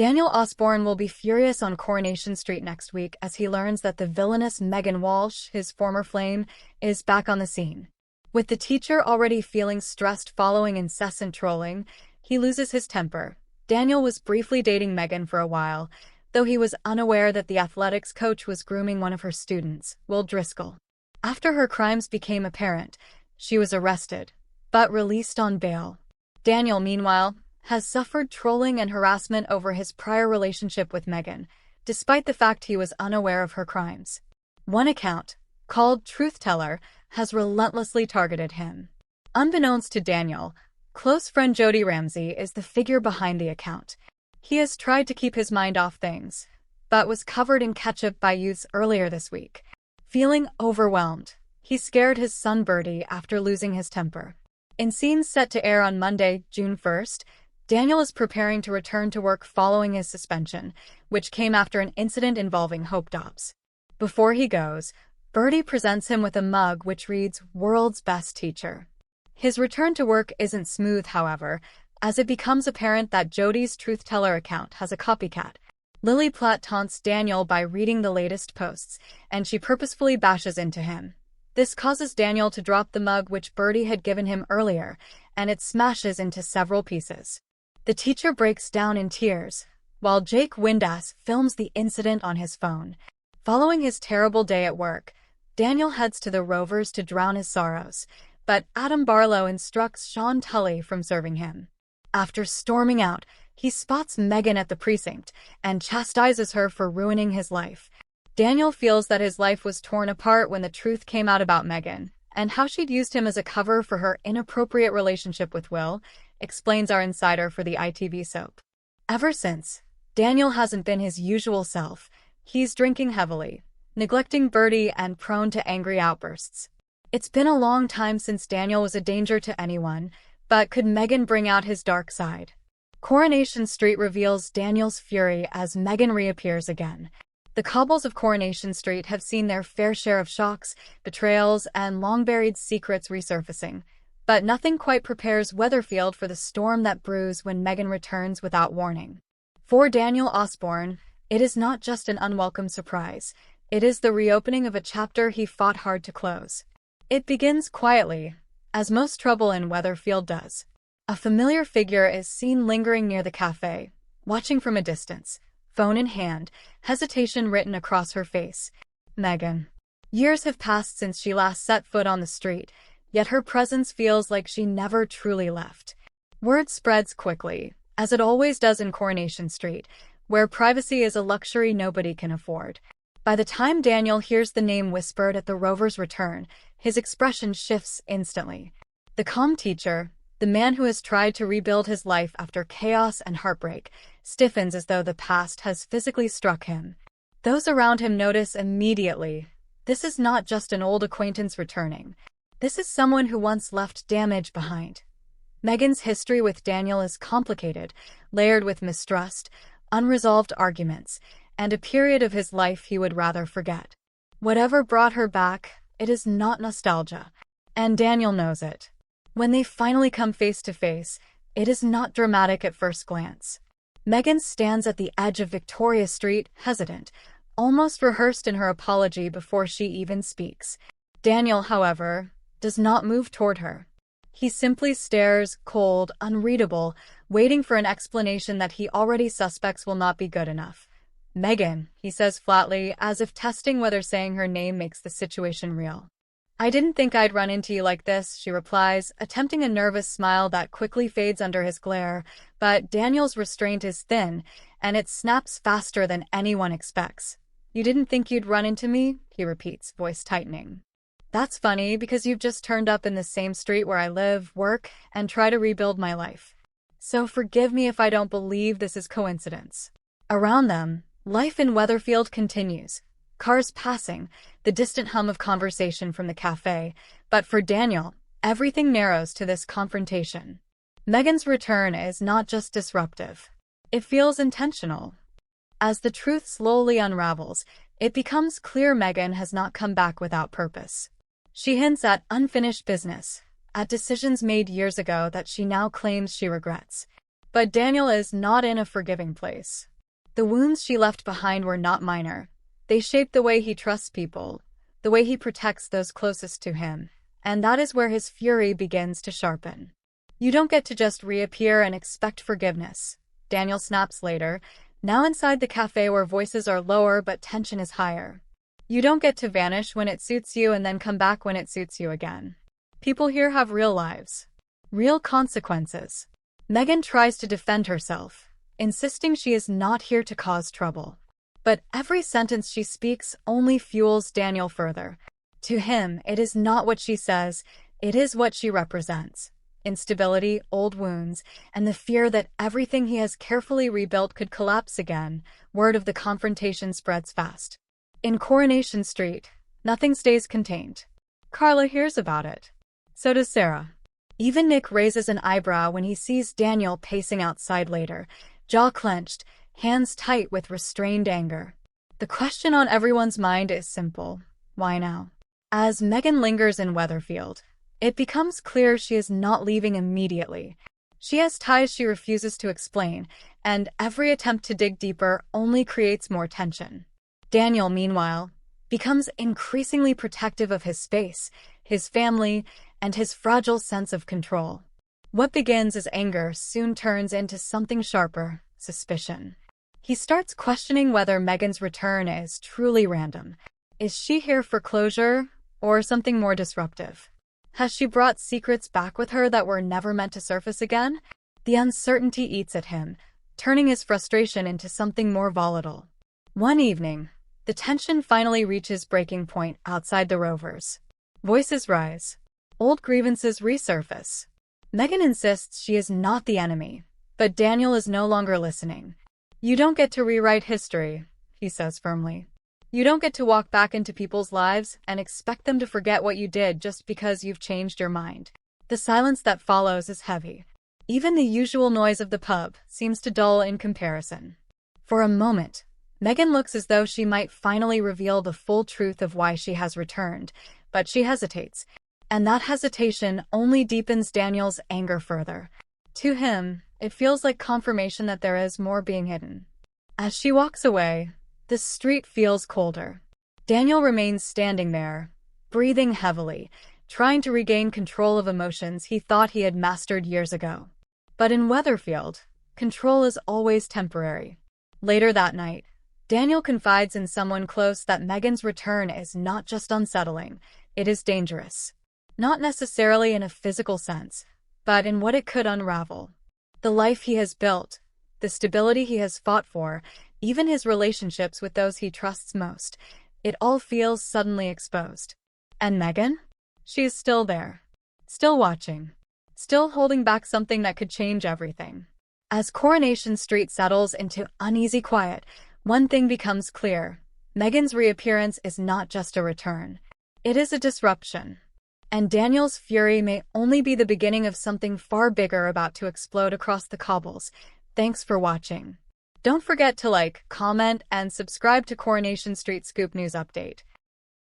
Daniel Osborne will be furious on Coronation Street next week as he learns that the villainous Megan Walsh, his former flame, is back on the scene. With the teacher already feeling stressed following incessant trolling, he loses his temper. Daniel was briefly dating Megan for a while, though he was unaware that the athletics coach was grooming one of her students, Will Driscoll. After her crimes became apparent, she was arrested, but released on bail. Daniel, meanwhile, has suffered trolling and harassment over his prior relationship with Megan, despite the fact he was unaware of her crimes. One account, called Truth Teller, has relentlessly targeted him. Unbeknownst to Daniel, close friend Jody Ramsey is the figure behind the account. He has tried to keep his mind off things, but was covered in ketchup by youths earlier this week. Feeling overwhelmed, he scared his son Birdie after losing his temper. In scenes set to air on Monday, June 1st, Daniel is preparing to return to work following his suspension, which came after an incident involving Hope Dobbs. Before he goes, Birdie presents him with a mug which reads, "World's Best Teacher." His return to work isn't smooth, however, as it becomes apparent that Jody's Truth Teller account has a copycat. Lily Platt taunts Daniel by reading the latest posts, and she purposefully bashes into him. This causes Daniel to drop the mug which Birdie had given him earlier, and it smashes into several pieces. The teacher breaks down in tears, while Jake Windass films the incident on his phone. Following his terrible day at work, Daniel heads to the Rovers to drown his sorrows, but Adam Barlow instructs Sean Tully from serving him. After storming out, he spots Megan at the precinct and chastises her for ruining his life. Daniel feels that his life was torn apart when the truth came out about Megan, and how she'd used him as a cover for her inappropriate relationship with Will, explains our insider for the ITV soap. Ever since, Daniel hasn't been his usual self. He's drinking heavily, neglecting Birdie, and prone to angry outbursts. It's been a long time since Daniel was a danger to anyone, but could Megan bring out his dark side? Coronation Street reveals Daniel's fury as Megan reappears again. The cobbles of Coronation Street have seen their fair share of shocks, betrayals, and long-buried secrets resurfacing, but nothing quite prepares Weatherfield for the storm that brews when Megan returns without warning. For Daniel Osborne, it is not just an unwelcome surprise. It is the reopening of a chapter he fought hard to close. It begins quietly, as most trouble in Weatherfield does. A familiar figure is seen lingering near the cafe, watching from a distance, phone in hand, hesitation written across her face. Megan. Years have passed since she last set foot on the street, yet her presence feels like she never truly left. Word spreads quickly, as it always does in Coronation Street, where privacy is a luxury nobody can afford. By the time Daniel hears the name whispered at the Rover's return, his expression shifts instantly. The calm teacher, the man who has tried to rebuild his life after chaos and heartbreak, stiffens as though the past has physically struck him. Those around him notice immediately. This is not just an old acquaintance returning. This is someone who once left damage behind. Megan's history with Daniel is complicated, layered with mistrust, unresolved arguments, and a period of his life he would rather forget. Whatever brought her back, it is not nostalgia, and Daniel knows it. When they finally come face to face, it is not dramatic at first glance. Megan stands at the edge of Victoria Street, hesitant, almost rehearsed in her apology before she even speaks. Daniel, however, does not move toward her. He simply stares, cold, unreadable, waiting for an explanation that he already suspects will not be good enough. "Megan," he says flatly, as if testing whether saying her name makes the situation real. "I didn't think I'd run into you like this," she replies, attempting a nervous smile that quickly fades under his glare, but Daniel's restraint is thin, and it snaps faster than anyone expects. "You didn't think you'd run into me?" he repeats, voice tightening. "That's funny, because you've just turned up in the same street where I live, work, and try to rebuild my life. So forgive me if I don't believe this is coincidence." Around them, life in Weatherfield continues. Cars passing, the distant hum of conversation from the cafe, but for Daniel, everything narrows to this confrontation. Megan's return is not just disruptive. It feels intentional. As the truth slowly unravels, it becomes clear Megan has not come back without purpose. She hints at unfinished business, at decisions made years ago that she now claims she regrets. But Daniel is not in a forgiving place. The wounds she left behind were not minor. They shaped the way he trusts people, the way he protects those closest to him, and that is where his fury begins to sharpen. You don't get to just reappear and expect forgiveness, Daniel snaps later, now inside the cafe where voices are lower but tension is higher. You don't get to vanish when it suits you and then come back when it suits you again. People here have real lives, real consequences. Megan tries to defend herself, insisting she is not here to cause trouble. But every sentence she speaks only fuels Daniel further. To him, it is not what she says, it is what she represents. Instability, old wounds, and the fear that everything he has carefully rebuilt could collapse again. Word of the confrontation spreads fast. In Coronation Street, nothing stays contained. Carla hears about it. So does Sarah. Even Nick raises an eyebrow when he sees Daniel pacing outside later, jaw clenched, hands tight with restrained anger. The question on everyone's mind is simple. Why now? As Megan lingers in Weatherfield, it becomes clear she is not leaving immediately. She has ties she refuses to explain, and every attempt to dig deeper only creates more tension. Daniel, meanwhile, becomes increasingly protective of his space, his family, and his fragile sense of control. What begins as anger soon turns into something sharper, suspicion. He starts questioning whether Megan's return is truly random. Is she here for closure, or something more disruptive? Has she brought secrets back with her that were never meant to surface again? The uncertainty eats at him, turning his frustration into something more volatile. One evening, the tension finally reaches breaking point outside the Rovers. Voices rise. Old grievances resurface. Megan insists she is not the enemy, but Daniel is no longer listening. You don't get to rewrite history, he says firmly. You don't get to walk back into people's lives and expect them to forget what you did just because you've changed your mind. The silence that follows is heavy. Even the usual noise of the pub seems to dull in comparison. For a moment, Megan looks as though she might finally reveal the full truth of why she has returned, but she hesitates, and that hesitation only deepens Daniel's anger further. To him, it feels like confirmation that there is more being hidden. As she walks away, the street feels colder. Daniel remains standing there, breathing heavily, trying to regain control of emotions he thought he had mastered years ago. But in Weatherfield, control is always temporary. Later that night, Daniel confides in someone close that Megan's return is not just unsettling, it is dangerous. Not necessarily in a physical sense, but in what it could unravel. The life he has built, the stability he has fought for, even his relationships with those he trusts most, it all feels suddenly exposed. And Megan? She is still there. Still watching. Still holding back something that could change everything. As Coronation Street settles into uneasy quiet, one thing becomes clear. Megan's reappearance is not just a return. It is a disruption. And Daniel's fury may only be the beginning of something far bigger about to explode across the cobbles. Thanks for watching. Don't forget to like, comment, and subscribe to Coronation Street Scoop News Update.